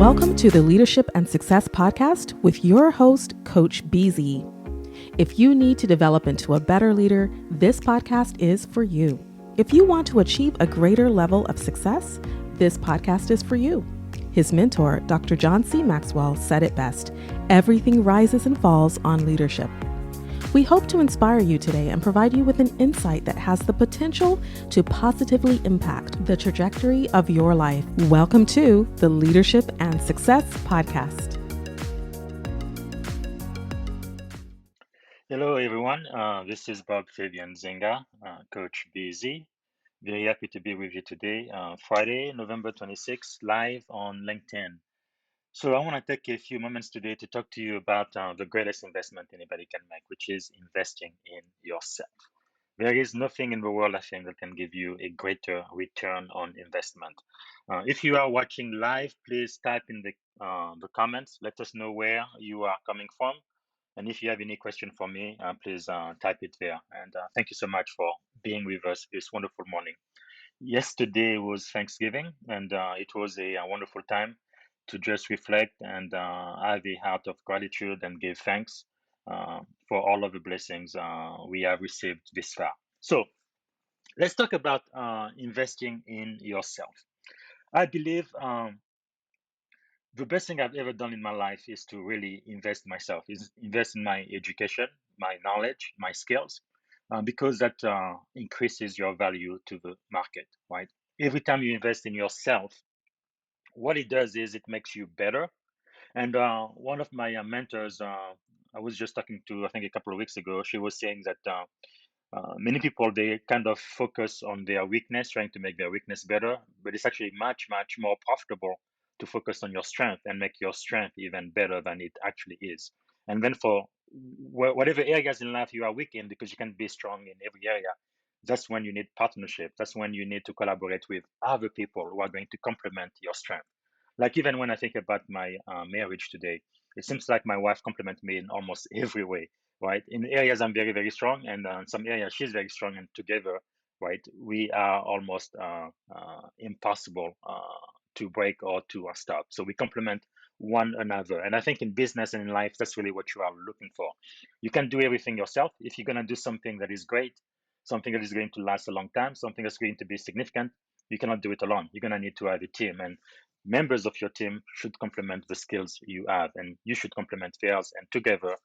Welcome to the Leadership and Success Podcast with your host, Coach BZ. If you need to develop into a better leader, this podcast is for you. If you want to achieve a greater level of success, this podcast is for you. His mentor, Dr. John C. Maxwell, said it best: everything rises and falls on leadership. We hope to inspire you today and provide you with an insight that has the potential to positively impact the trajectory of your life. Welcome to the Leadership and Success Podcast. Hello, everyone. This is Bob Fabian Zenga, Coach BZ. Very happy to be with you today, Friday, November 26th, live on LinkedIn. So I want to take a few moments today to talk to you about the greatest investment anybody can make, which is investing in yourself. There is nothing in the world, I think, that can give you a greater return on investment. If you are watching live, please type in the comments. Let us know where you are coming from. And if you have any question for me, please type it there. And thank you so much for being with us this wonderful morning. Yesterday was Thanksgiving, and it was a wonderful time to just reflect and have a heart of gratitude and give thanks for all of the blessings we have received this far. So let's talk about investing in yourself. I believe the best thing I've ever done in my life is to really invest in myself, is invest in my education, my knowledge, my skills, because that increases your value to the market, right? Every time you invest in yourself, what it does is it makes you better. And one of my mentors, I was just talking to, I think a couple of weeks ago, she was saying that many people, they kind of focus on their weakness, trying to make their weakness better, but it's actually much, much more profitable to focus on your strength and make your strength even better than it actually is. And then for whatever areas in life you are weak in, because you can be strong in every area, that's when you need partnership. That's when you need to collaborate with other people who are going to complement your strength. Like even when I think about my marriage today, it seems like my wife complements me in almost every way, right? In areas I'm very, very strong, and in some areas she's very strong, and together, right, we are almost impossible to break or to stop. So we complement one another. And I think in business and in life, that's really what you are looking for. You can do everything yourself. If you're going to do something that is great, something that is going to last a long time, something that's going to be significant, you cannot do it alone. You're going to need to have a team. And members of your team should complement the skills you have, and you should complement theirs, and together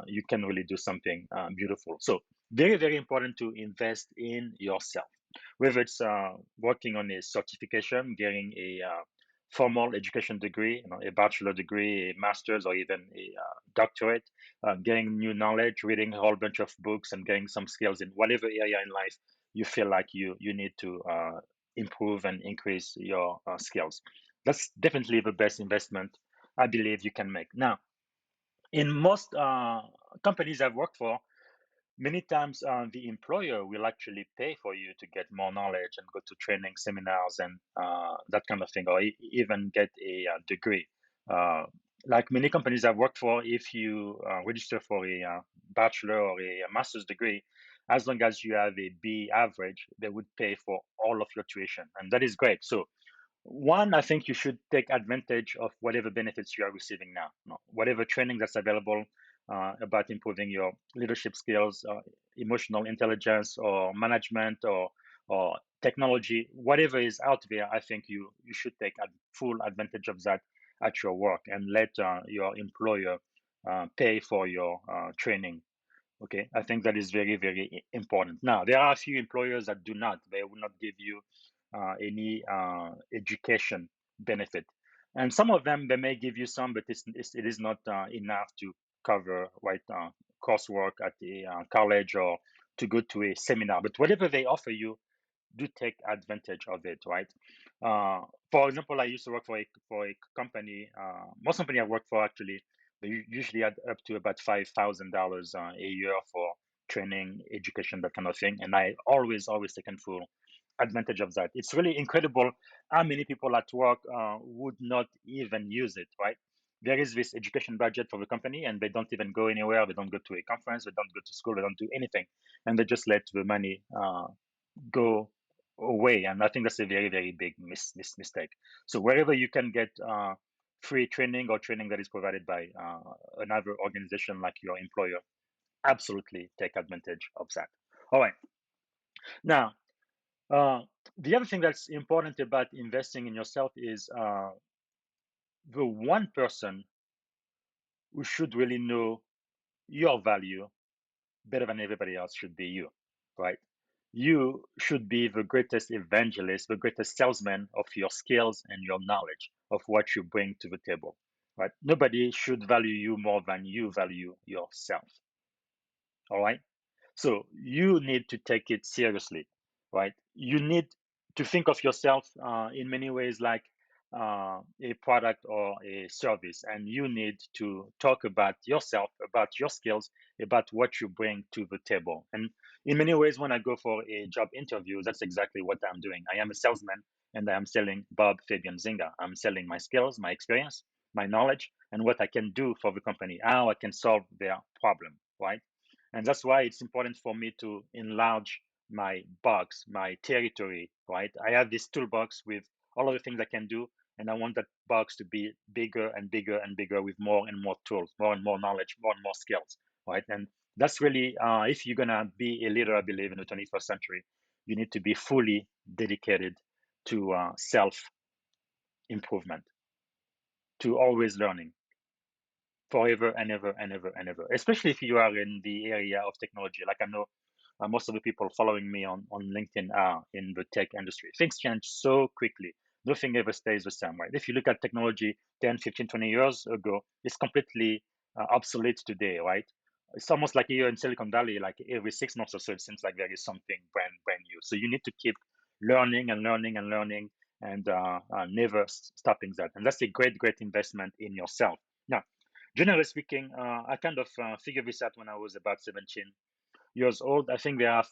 you can really do something beautiful. So very, very important to invest in yourself, whether it's working on a certification, getting a formal education degree, a bachelor degree, a master's, or even a doctorate, getting new knowledge, reading a whole bunch of books, and getting some skills in whatever area in life you feel like you need to improve and increase your skills. That's definitely the best investment I believe you can make. Now, in most companies I've worked for, many times the employer will actually pay for you to get more knowledge and go to training seminars and that kind of thing, or even get a degree. Uh, like many companies I've worked for, if you register for a bachelor or a master's degree, as long as you have a B average, they would pay for all of your tuition, and that is great. So one, I think you should take advantage of whatever benefits you are receiving now. Whatever training that's available about improving your leadership skills, emotional intelligence, or management, or technology, whatever is out there, I think you should take full advantage of that at your work and let your employer pay for your training. Okay, I think that is very, very important. Now, there are a few employers that do not. They will not give you any education benefit. And some of them, they may give you some, but it is not enough to cover coursework at the college or to go to a seminar. But whatever they offer you, do take advantage of it, right? For example, I used to work for a company. Most company I work for actually, they usually add up to about $5,000 a year for training, education, that kind of thing. And I always taken full advantage of that. It's really incredible how many people at work would not even use it, right? There is this education budget for the company, and they don't even go anywhere. They don't go to a conference. They don't go to school. They don't do anything, and they just let the money go away. And I think that's a very, very big mistake. So wherever you can get free training or training that is provided by another organization like your employer, absolutely take advantage of that. All right. Now, uh, the other thing that's important about investing in yourself is the one person who should really know your value better than everybody else should be you, right? You should be the greatest evangelist, the greatest salesman of your skills and your knowledge of what you bring to the table, right? Nobody should value you more than you value yourself, all right? So you need to take it seriously, right? You need to think of yourself in many ways like a product or a service, and you need to talk about yourself, about your skills, about what you bring to the table. And in many ways, when I go for a job interview, that's exactly what I'm doing. I am a salesman, and I am selling Bob Fabian Zinga. I'm selling my skills, my experience, my knowledge, and what I can do for the company, how I can solve their problem, right? And that's why it's important for me to enlarge my box, my territory, right? I have this toolbox with all of the things I can do, and I want that box to be bigger and bigger and bigger with more and more tools, more and more knowledge, more and more skills, right? And that's really, if you're gonna be a leader, I believe, in the 21st century, you need to be fully dedicated to self improvement, to always learning, forever and ever and ever and ever, especially if you are in the area of technology. Like I know most of the people following me on LinkedIn are in the tech industry. Things change so quickly. Nothing ever stays the same, right? If you look at technology 10, 15, 20 years ago, it's completely obsolete today, right? It's almost like here in Silicon Valley, like every 6 months or so, it seems like there is something brand new. So you need to keep learning and learning and learning and never stopping that. And that's a great investment in yourself. Now, generally speaking, I kind of figured this out when I was about 17 years old. I think there are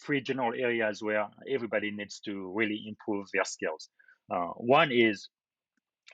three general areas where everybody needs to really improve their skills. One is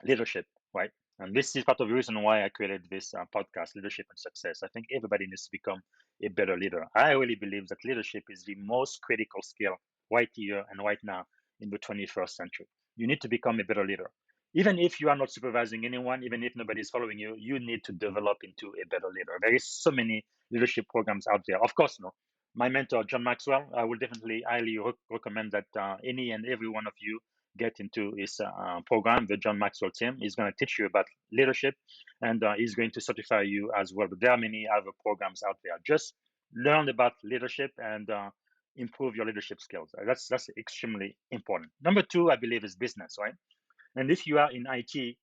leadership, right? And this is part of the reason why I created this podcast, Leadership and Success. I think everybody needs to become a better leader. I really believe that leadership is the most critical skill right here and right now in the 21st century. You need to become a better leader. Even if you are not supervising anyone, even if nobody is following you, you need to develop into a better leader. There is so many leadership programs out there. Of course, no. My mentor, John Maxwell, I will definitely highly recommend that any and every one of you get into his program, the John Maxwell team. He's going to teach you about leadership, and he's going to certify you as well. But there are many other programs out there. Just learn about leadership and improve your leadership skills. That's extremely important. Number two, I believe, is business, right? And if you are in IT,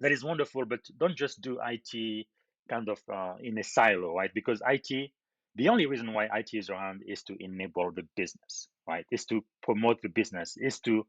that is wonderful, but don't just do IT kind of in a silo, right? Because IT, the only reason why IT is around is to enable the business, right? Is to promote the business, is to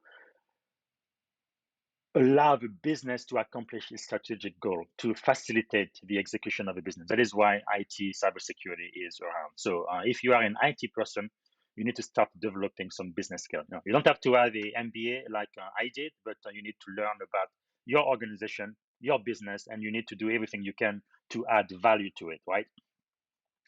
allow the business to accomplish its strategic goal, to facilitate the execution of the business. That is why IT cybersecurity is around. So if you are an IT person, you need to start developing some business skills. Now, you don't have to have a MBA like I did, but you need to learn about your organization, your business, and you need to do everything you can to add value to it, right?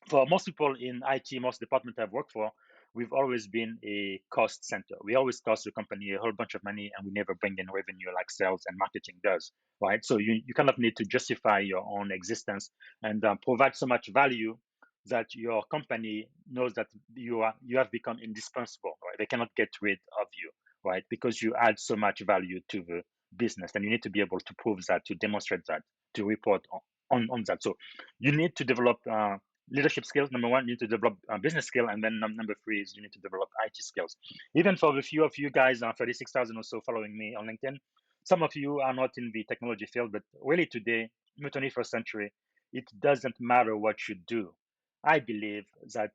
For most people in IT, most departments I've worked for, we've always been a cost center. We always cost the company a whole bunch of money and we never bring in revenue like sales and marketing does, right? So you kind of need to justify your own existence and provide so much value that your company knows that you have become indispensable, right? They cannot get rid of you, right? Because you add so much value to the business, and you need to be able to prove that, to demonstrate that, to report on that. So you need to develop leadership skills. Number one, you need to develop business skill, and then number three is you need to develop IT skills. Even for the few of you guys, 36,000 or so following me on LinkedIn, some of you are not in the technology field, but really today, in the 21st century, it doesn't matter what you do. I believe that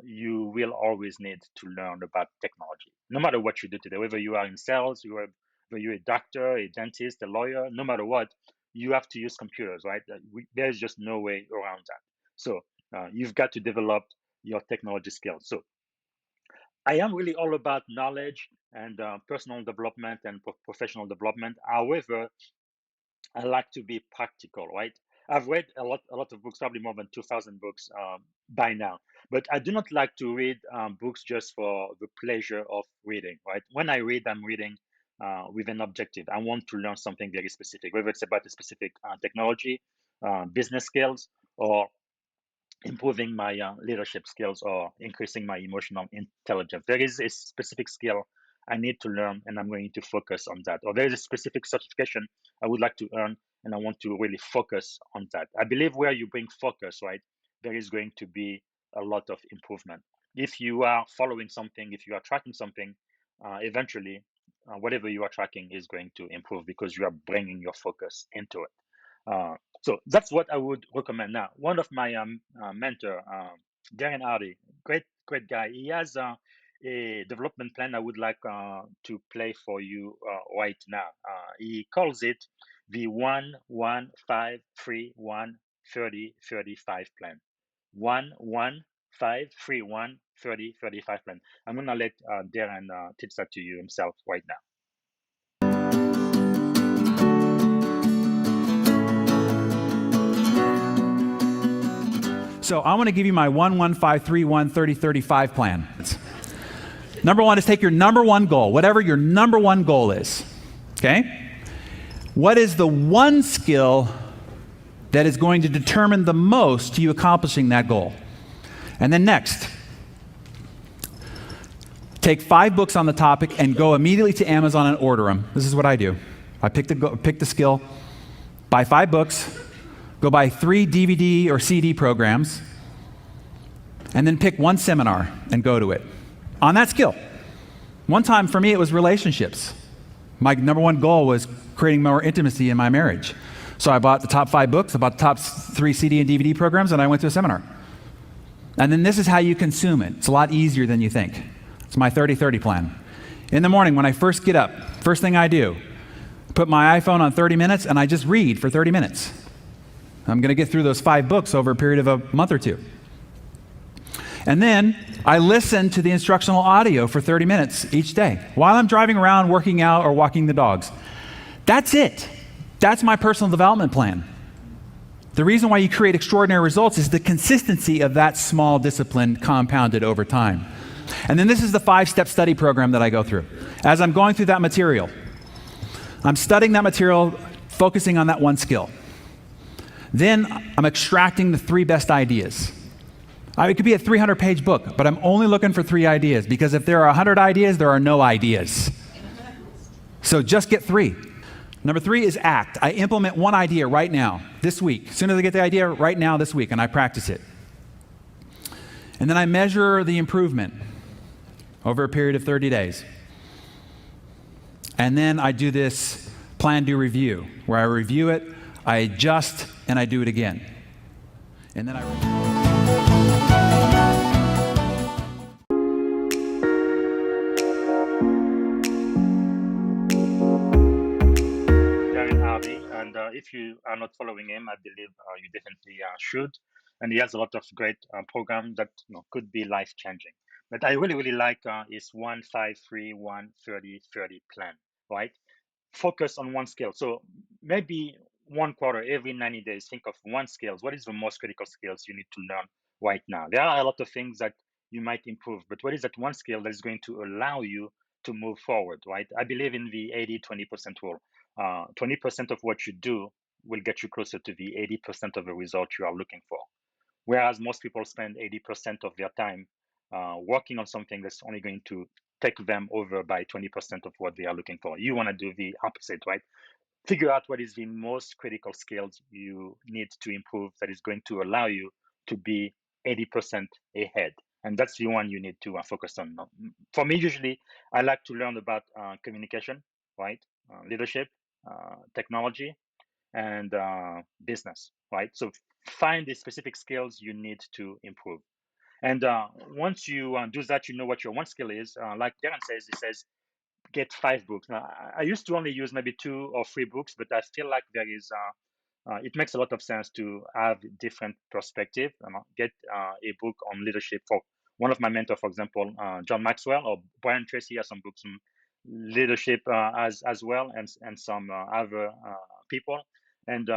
you will always need to learn about technology, no matter what you do today, whether you are in sales, whether you're a doctor, a dentist, a lawyer, no matter what, you have to use computers, right? There's just no way around that. So you've got to develop your technology skills. So I am really all about knowledge and personal development and professional development. However, I like to be practical, right? I've read a lot of books, probably more than 2,000 books by now. But I do not like to read books just for the pleasure of reading, right? When I read, I'm reading with an objective. I want to learn something very specific, whether it's about a specific technology, business skills, or improving my leadership skills or increasing my emotional intelligence. There is a specific skill I need to learn, and I'm going to focus on that. Or there is a specific certification I would like to earn, and I want to really focus on that. I believe where you bring focus, right, there is going to be a lot of improvement. If you are following something, if you are tracking something, eventually, whatever you are tracking is going to improve because you are bringing your focus into it. So that's what I would recommend. Now, one of my mentor, Darren Hardy, great guy. He has a development plan I would like to play for you right now. He calls it the 1-1-5-3-1-30-35 plan. 1-1-5-3-1-30-35 plan. I'm gonna let Darren teach that to you himself right now. So I want to give you my 1-1-5-3-1-30-35 plan. Number one is take your number one goal, whatever your number one goal is. Okay? What is the one skill that is going to determine the most to you accomplishing that goal? And then next, take 5 books on the topic and go immediately to Amazon and order them. This is what I do. I pick the skill, buy 5 books, go buy 3 DVD or CD programs, and then pick one seminar and go to it on that skill. One time for me, it was relationships. My number one goal was creating more intimacy in my marriage. So I bought the top 5 books, I bought the top 3 CD and DVD programs, and I went to a seminar. And then this is how you consume it. It's a lot easier than you think. It's my 30-30 plan. In the morning, when I first get up, first thing I do, put my iPhone on 30 minutes, and I just read for 30 minutes. I'm going to get through those 5 books over a period of a month or 2. And then I listen to the instructional audio for 30 minutes each day while I'm driving around, working out, or walking the dogs. That's it. That's my personal development plan. The reason why you create extraordinary results is the consistency of that small discipline compounded over time. And then this is the 5-step study program that I go through. As I'm going through that material, I'm studying that material, focusing on that one skill. Then I'm extracting the 3 best ideas. It could be a 300-page book, but I'm only looking for 3 ideas because if there are 100 ideas, there are no ideas. So just get 3. Number 3 is act. I implement one idea right now, this week. As soon as I get the idea, right now, this week, and I practice it. And then I measure the improvement over a period of 30 days. And then I do this plan, do, review, where I review it, I adjust, and I do it again. And then Darren Hardy, and if you are not following him, I believe you definitely should. And he has a lot of great programs that could be life changing. But I really like his 1-5-3-1-30-30 plan, right? Focus on one skill. So maybe one quarter every 90 days, think of one skill. What is the most critical skills you need to learn right now? There are a lot of things that you might improve, but what is that one skill that is going to allow you to move forward, right? I believe in the 80-20% rule. 20% of what you do will get you closer to the 80% of the result you are looking for. Whereas most people spend 80% of their time working on something that's only going to take them over by 20% of what they are looking for. You want to do the opposite, right? Figure out what is the most critical skills you need to improve that is going to allow you to be 80% ahead. And that's the one you need to focus on. For me, usually, I like to learn about communication, right? Leadership, technology, and business, right? So find the specific skills you need to improve. And once you do that, you know what your one skill is. Like Darren says, he says, get 5 books. Now, I used to only use maybe 2 or 3 books, but I feel like there is, it makes a lot of sense to have different perspective. Get a book on leadership for one of my mentors, for example, John Maxwell, or Brian Tracy has some books on leadership as well, and some other people. And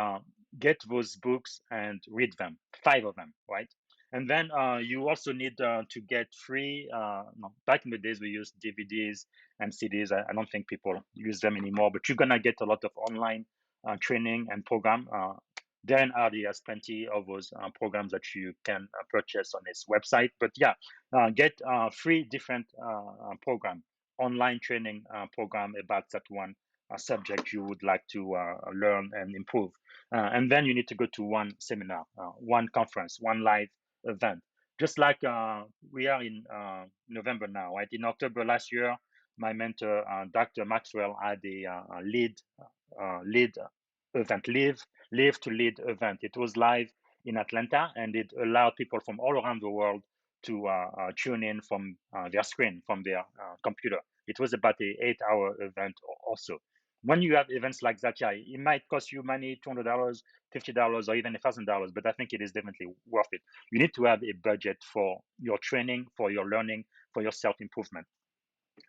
get those books and read them, 5 of them, right? And then you also need to get free. No, back in the days, we used DVDs and CDs. I don't think people use them anymore, but you're gonna get a lot of online training and program. Dan Hardy has plenty of those programs that you can purchase on his website. But yeah, get free different program, online training program about that one subject you would like to learn and improve. And then you need to go to one seminar, one conference, one live event. Just like we are in November now, right? In October last year, my mentor, Dr. Maxwell, had a lead event, live to lead event. It was live in Atlanta, and it allowed people from all around the world to tune in from their screen, from their computer. It was about a 8 hour event also. When you have events like that, yeah, it might cost you money, $200, $50, or even $1,000, but I think it is definitely worth it. You need to have a budget for your training, for your learning, for your self improvement.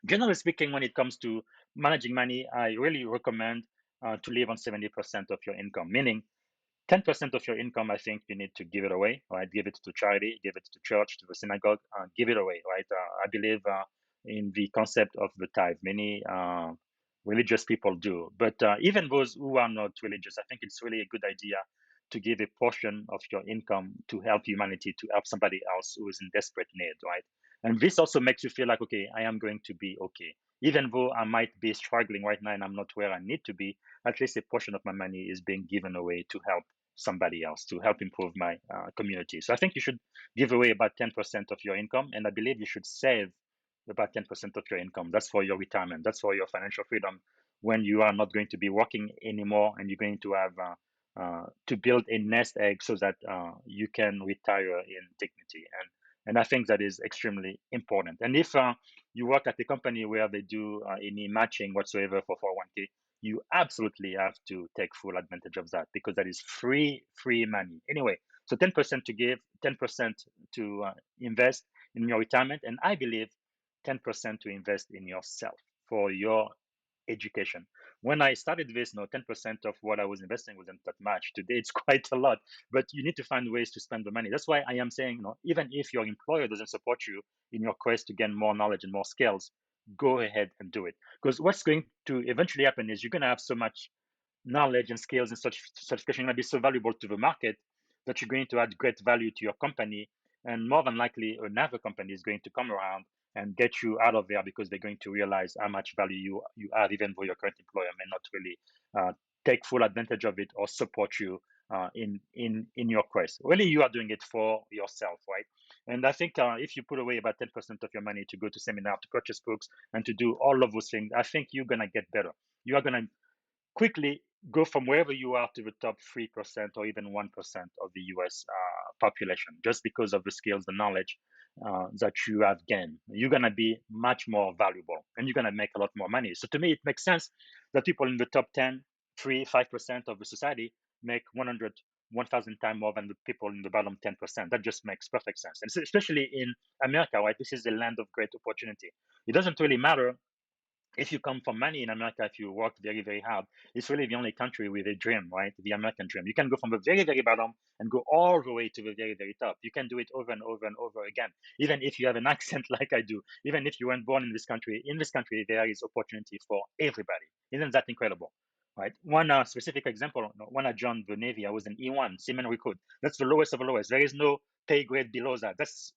Generally speaking, when it comes to managing money, I really recommend to live on 70% of your income, meaning 10% of your income, I think you need to give it away, right? Give it to charity, give it to church, to the synagogue, give it away, right? I believe in the concept of the tithe. Many religious people do, but even those who are not religious, I think it's really a good idea to give a portion of your income to help humanity, to help somebody else who is in desperate need, right? And this also makes you feel like, okay, I am going to be okay. Even though I might be struggling right now and I'm not where I need to be, at least a portion of my money is being given away to help somebody else, to help improve my community. So I think you should give away about 10% of your income, and I believe you should save about 10% of your income. That's for your retirement. That's for your financial freedom when you are not going to be working anymore and you're going to have to build a nest egg so that you can retire in dignity. And I think that is extremely important. And if you work at a company where they do any matching whatsoever for 401k, you absolutely have to take full advantage of that because that is free money. Anyway, so 10% to give, 10% to invest in your retirement, and I believe 10% to invest in yourself for your education. When I started this, 10% of what I was investing wasn't that much. Today, it's quite a lot, but you need to find ways to spend the money. That's why I am saying, even if your employer doesn't support you in your quest to gain more knowledge and more skills, go ahead and do it. Because what's going to eventually happen is you're going to have so much knowledge and skills and such certification going to be so valuable to the market that you're going to add great value to your company. And more than likely, another company is going to come around and get you out of there because they're going to realize how much value you add, even though your current employer may not really take full advantage of it or support you in your quest. Really, you are doing it for yourself, right? And I think if you put away about 10% of your money to go to seminar, to purchase books, and to do all of those things, I think you're gonna get better. You are gonna quickly go from wherever you are to the top 3% or even 1% of the US population just because of the skills, the knowledge that you have gained. You're going to be much more valuable and you're going to make a lot more money. So to me, it makes sense that people in the top 10, 3, 5% of the society make 100, 1,000 times more than the people in the bottom 10%. That just makes perfect sense. And especially in America, right? This is a land of great opportunity. It doesn't really matter if you come from money in America, if you work very, very hard, it's really the only country with a dream, right? The American dream. You can go from the very, very bottom and go all the way to the very, very top. You can do it over and over and over again. Even if you have an accent like I do, even if you weren't born in this country, there is opportunity for everybody. Isn't that incredible? Right. One specific example, when I joined the Navy, I was an E1, seaman recruit. That's the lowest of the lowest. There is no pay grade below that. That's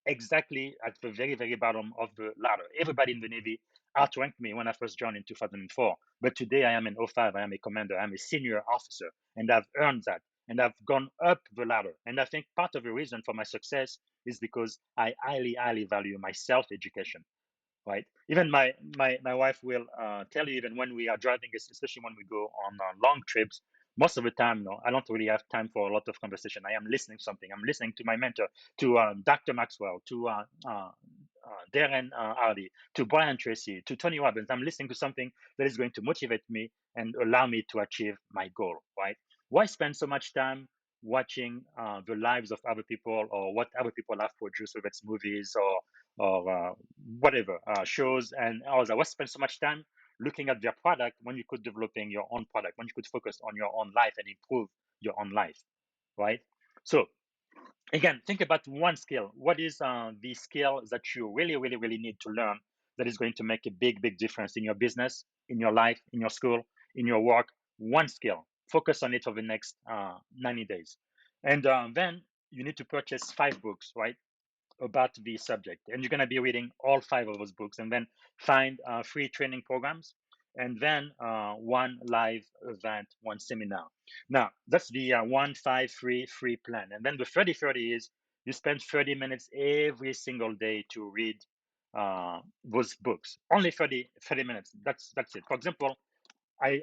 exactly at the very, very bottom of the ladder. Everybody in the Navy outranked me when I first joined in 2004. But today I am an O5, I am a commander, I'm a senior officer, and I've earned that. And I've gone up the ladder. And I think part of the reason for my success is because I highly, highly value my self education, right? Even my wife will tell you, even when we are driving, especially when we go on long trips, most of the time, I don't really have time for a lot of conversation. I am listening to something. I'm listening to my mentor, to Dr. Maxwell, to Darren Hardy, to Brian Tracy, to Tony Robbins. I'm listening to something that is going to motivate me and allow me to achieve my goal, right? Why spend so much time watching the lives of other people or what other people have produced, whether it's movies or whatever shows and others? Why spend so much time looking at their product when you could developing your own product, when you could focus on your own life and improve your own life, right? So Again, think about one skill. What is the skill that you really, really, really need to learn that is going to make a big, big difference in your business, in your life, in your school, in your work? One skill. Focus on it over the next 90 days. And then you need to purchase 5 books, right? About the subject, and you're going to be reading all 5 of those books, and then find free training programs, and then one live event, one seminar. Now that's the 1-5-3-3 plan. And then the 30-30 is you spend 30 minutes every single day to read those books. Only 30 minutes. That's it. For example, I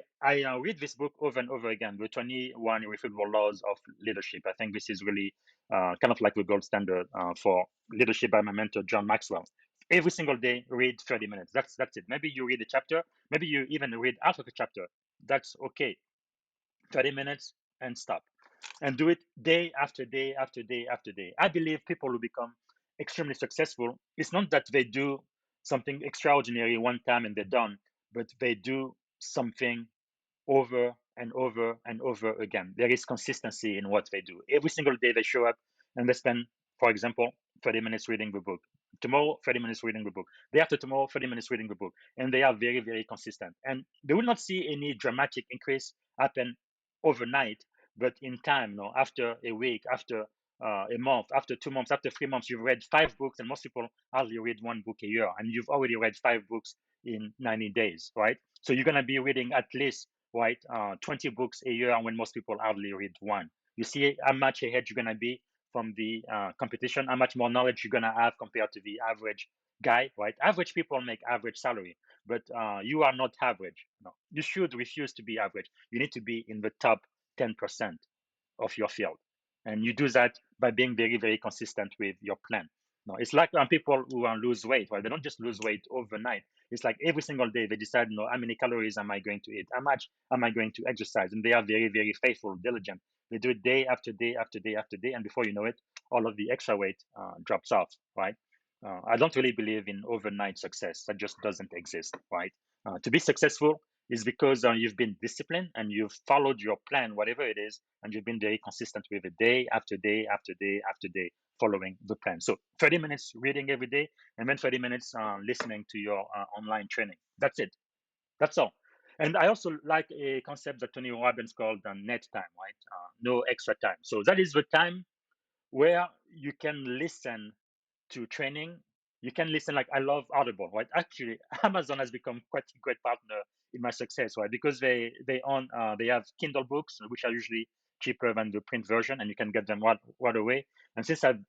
read this book over and over again, the 21 Irrefutable Laws of Leadership. I think this is really kind of like the gold standard for leadership by my mentor, John Maxwell. Every single day, read 30 minutes. That's it. Maybe you read a chapter. Maybe you even read half of a chapter. That's okay. 30 minutes and stop. And do it day after day after day after day. I believe people who become extremely successful, it's not that they do something extraordinary one time and they're done, but they do something over and over and over again. There is consistency in what they do. Every single day they show up and they spend, for example, 30 minutes reading the book. Tomorrow, 30 minutes reading the book. Day after tomorrow, 30 minutes reading the book. And they are very, very consistent. And they will not see any dramatic increase happen overnight, but in time, after a week, after a month, after 2 months, after 3 months, you've read 5 books, and most people hardly read one book a year, and you've already read 5 books in 90 days, right? So you're going to be reading at least, right, 20 books a year when most people hardly read one. You see how much ahead you're going to be from the competition, how much more knowledge you're going to have compared to the average guy, right? Average people make average salary, but you are not average. No, you should refuse to be average. You need to be in the top 10% of your field. And you do that by being very, very consistent with your plan. No, it's like people who lose weight, right? They don't just lose weight overnight. It's like every single day they decide, no, how many calories am I going to eat? How much am I going to exercise? And they are very, very faithful, diligent. They do it day after day after day after day. And before you know it, all of the extra weight drops off, right? I don't really believe in overnight success. That just doesn't exist, right? To be successful is because you've been disciplined and you've followed your plan, whatever it is, and you've been very consistent with it day after day after day after day, following the plan. So 30 minutes reading every day, and then 30 minutes listening to your online training. That's it. That's all. And I also like a concept that Tony Robbins called net time, right? No extra time. So that is the time where you can listen to training. You can listen, like I love Audible, right? Actually, Amazon has become quite a great partner in my success, right? Because they have Kindle books, which are usually cheaper than the print version, and you can get them right away. And since I've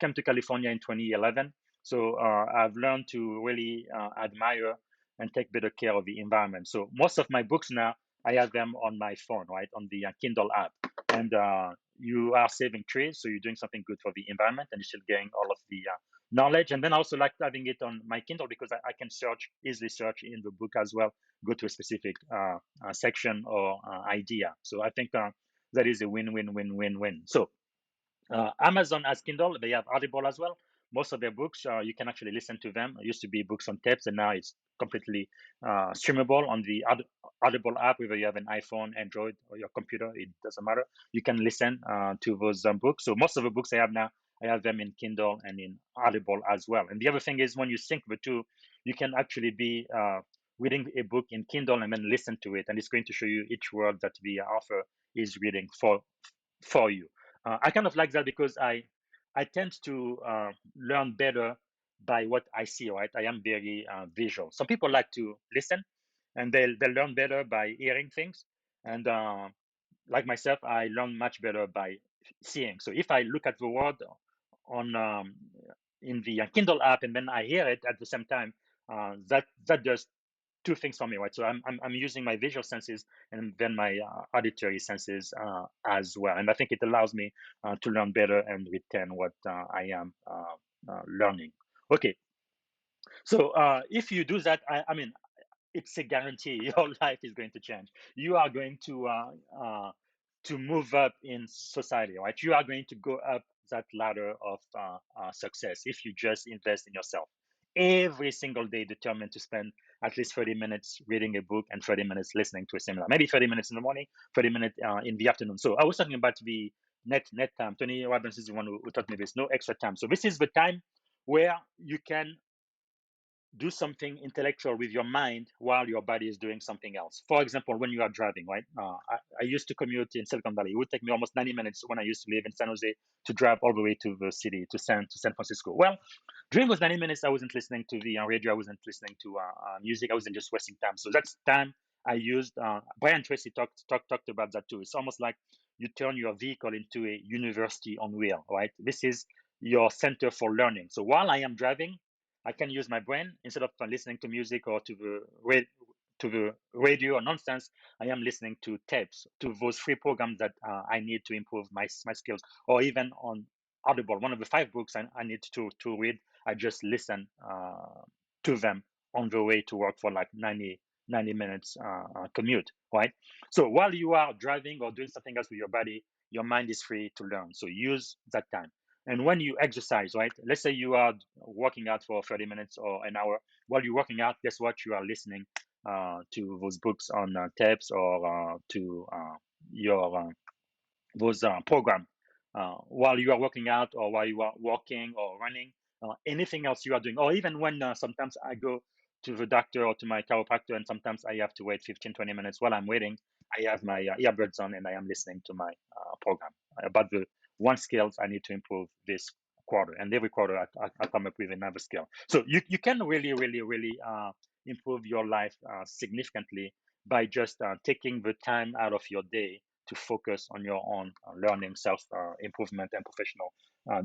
come to California in 2011, so I've learned to really admire and take better care of the environment. So most of my books now, I have them on my phone, right, on the Kindle app, and you are saving trees, so you're doing something good for the environment, and you're still getting all of the knowledge. And then I also like having it on my Kindle because I can easily search in the book as well, go to a specific section or idea. So I think that is a win-win-win-win-win. So Amazon has Kindle. They have Audible as well. Most of their books, you can actually listen to them. It used to be books on tapes, and now it's completely streamable on the Audible app. Whether you have an iPhone, Android, or your computer, it doesn't matter. You can listen to those books. So most of the books I have now, I have them in Kindle and in Audible as well. And the other thing is, when you sync the two, you can actually be reading a book in Kindle and then listen to it, and it's going to show you each word that the author is reading for you. I kind of like that because I tend to learn better by what I see. Right, I am very visual. Some people like to listen, and they learn better by hearing things. And like myself, I learn much better by seeing. So if I look at the word on in the Kindle app and then I hear it at the same time, that does two things for me, right? So I'm using my visual senses and then my auditory senses as well, and I think it allows me to learn better and retain what I am learning. Okay, so if you do that, I mean, it's a guarantee your life is going to change. You are going to move up in society, right? You are going to go up that ladder of success if you just invest in yourself. Every single day, determined to spend at least 30 minutes reading a book and 30 minutes listening to a seminar. Maybe 30 minutes in the morning, 30 minutes in the afternoon. So I was talking about the net time. Tony Robbins is the one who taught me this. No extra time. So this is the time where you can do something intellectual with your mind while your body is doing something else. For example, when you are driving, right? I used to commute in Silicon Valley. It would take me almost 90 minutes when I used to live in San Jose to drive all the way to the city, to San Francisco. Well, during those 90 minutes, I wasn't listening to the radio. I wasn't listening to music. I wasn't just wasting time. So that's time I used. Brian Tracy talked about that too. It's almost like you turn your vehicle into a university on wheel, right? This is your center for learning. So while I am driving, I can use my brain instead of listening to music or to the radio or nonsense. I am listening to tapes, to those free programs that I need to improve my skills, or even on Audible. One of the 5 books I need to read, I just listen to them on the way to work for like 90 minutes commute, right? So while you are driving or doing something else with your body, your mind is free to learn. So use that time. And when you exercise, right? Let's say you are working out for 30 minutes or an hour. While you're working out, guess what? You are listening to those books on tapes or to your those program while you are working out or while you are walking or running, anything else you are doing, or even when sometimes I go to the doctor or to my chiropractor and sometimes I have to wait 15-20 minutes. While I'm waiting, I have my earbuds on and I am listening to my program about the one skills I need to improve this quarter, and every quarter I come up with another skill. So you can really improve your life significantly by just taking the time out of your day to focus on your own learning, self improvement, and professional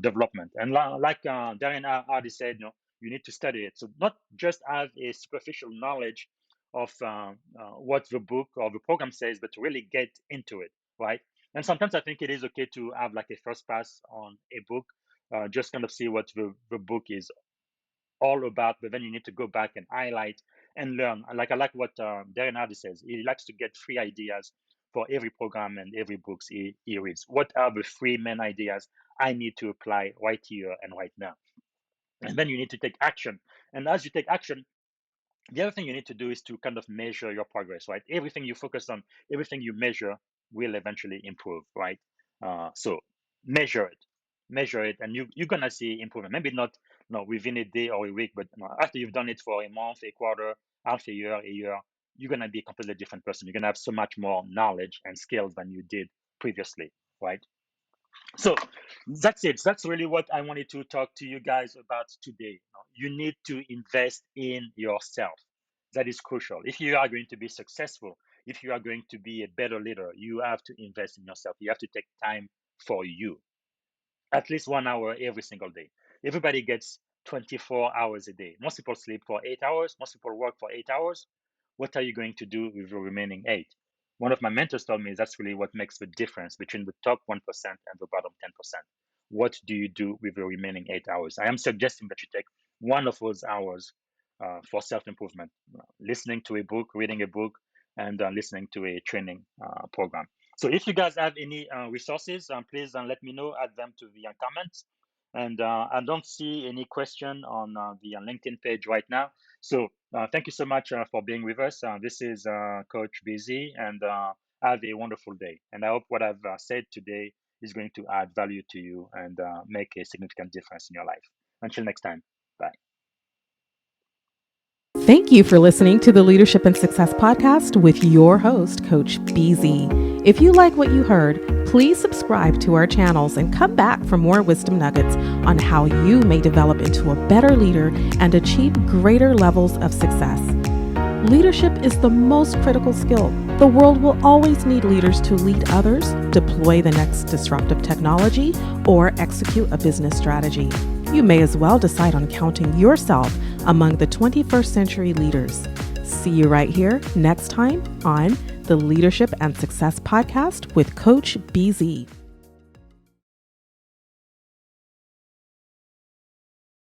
development. And like Darren already said, you need to study it. So not just have a superficial knowledge of what the book or the program says, but to really get into it, right? And sometimes I think it is okay to have like a first pass on a book, just kind of see what the book is all about, but then you need to go back and highlight and learn. Like I like what Darren Hardy says. He likes to get 3 ideas for every program and every books he reads. What are the 3 main ideas I need to apply right here and right now? And then you need to take action. And as you take action, the other thing you need to do is to kind of measure your progress, right? Everything you focus on, everything you measure will eventually improve, right? So measure it, and you're gonna see improvement. Maybe not within a day or a week, but after you've done it for a month, a quarter, half a year, you're gonna be a completely different person. You're gonna have so much more knowledge and skills than you did previously, right? So that's it. That's really what I wanted to talk to you guys about today. You need to invest in yourself. That is crucial. If you are going to be successful, if you are going to be a better leader, you have to invest in yourself. You have to take time for you, at least 1 hour every single day. Everybody gets 24 hours a day. Most people sleep for 8 hours. Most people work for 8 hours. What are you going to do with the remaining 8? One of my mentors told me that's really what makes the difference between the top 1% and the bottom 10%. What do you do with the remaining 8 hours? I am suggesting that you take one of those hours for self-improvement, listening to a book, reading a book, and listening to a training program. So if you guys have any resources, please let me know, add them to the comments. And I don't see any question on the LinkedIn page right now. So thank you so much for being with us. This is Coach BZ, and have a wonderful day. And I hope what I've said today is going to add value to you and make a significant difference in your life. Until next time, bye. Thank you for listening to the Leadership and Success Podcast with your host, Coach BZ. If you like what you heard, please subscribe to our channels and come back for more wisdom nuggets on how you may develop into a better leader and achieve greater levels of success. Leadership is the most critical skill. The world will always need leaders to lead others, deploy the next disruptive technology, or execute a business strategy. You may as well decide on counting yourself among the 21st century leaders. See you right here next time on the Leadership and Success Podcast with Coach BZ.